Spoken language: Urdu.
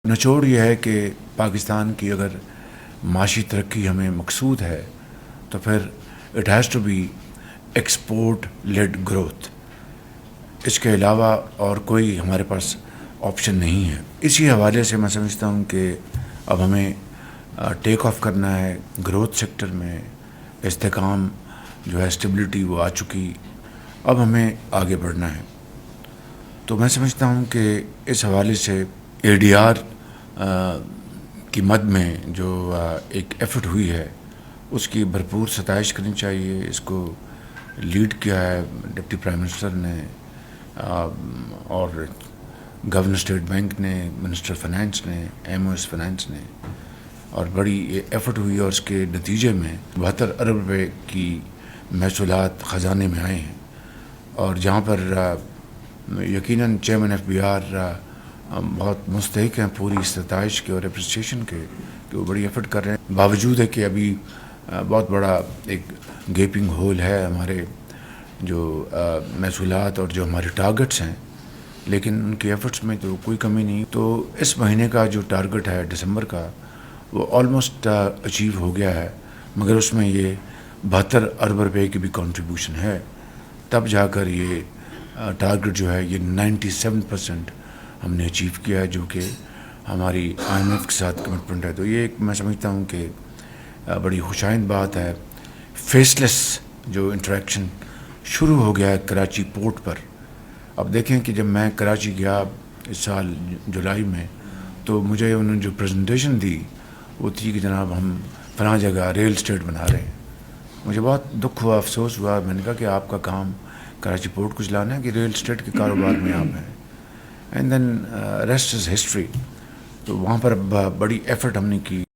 نچوڑ یہ ہے کہ پاکستان کی اگر معاشی ترقی ہمیں مقصود ہے تو پھر it has to be export led growth. اس کے علاوہ اور کوئی ہمارے پاس آپشن نہیں ہے. اسی حوالے سے میں سمجھتا ہوں کہ اب ہمیں ٹیک آف کرنا ہے. گروتھ سیکٹر میں استحکام جو ہے، اسٹیبلٹی وہ آ چکی، اب ہمیں آگے بڑھنا ہے. تو میں سمجھتا ہوں کہ اس حوالے سے اے ڈی آر کی مد میں جو ایک ایفرٹ ہوئی ہے اس کی بھرپور ستائش کرنی چاہیے. اس کو لیڈ کیا ہے ڈپٹی پرائم منسٹر نے اور گورنر اسٹیٹ بینک نے، منسٹر فائنانس نے، ایم او ایس فائنانس نے، اور بڑی ایفرٹ ہوئی اور اس کے نتیجے میں 72 ارب روپے کی محصولات خزانے میں آئے ہیں. اور جہاں پر یقیناً چیئرمین ایف بی آر بہت مستحق ہیں پوری ستائش کے اور اپریسیشن کے کہ وہ بڑی ایفرٹ کر رہے ہیں. باوجود ہے کہ ابھی بہت بڑا ایک گیپنگ ہول ہے ہمارے جو محصولات اور جو ہمارے ٹارگٹس ہیں، لیکن ان کی ایفرٹس میں تو کوئی کمی نہیں. تو اس مہینے کا جو ٹارگٹ ہے دسمبر کا وہ آلموسٹ اچیو ہو گیا ہے، مگر اس میں یہ 72 ارب روپے کی بھی کنٹریبیوشن ہے. تب جا کر یہ ٹارگٹ جو ہے یہ 97% ہم نے اچیو کیا ہے، جو کہ ہماری آئی ایم ایف کے ساتھ کمٹمنٹ ہے. تو یہ ایک میں سمجھتا ہوں کہ بڑی خوشائند بات ہے. فیس لیس جو انٹریکشن شروع ہو گیا ہے کراچی پورٹ پر. اب دیکھیں کہ جب میں کراچی گیا اس سال جولائی میں، تو مجھے انہوں نے جو پریزنٹیشن دی وہ تھی کہ جناب ہم فلاں جگہ ریل اسٹیٹ بنا رہے ہیں. مجھے بہت دکھ ہوا، افسوس ہوا. میں نے کہا کہ آپ کا کام کراچی پورٹ کو چلانا ہے کہ ریل اسٹیٹ کے کاروبار میں آپ ہیں. And then rest is history. تو وہاں پر بڑی ایفرٹ ہم نے کی.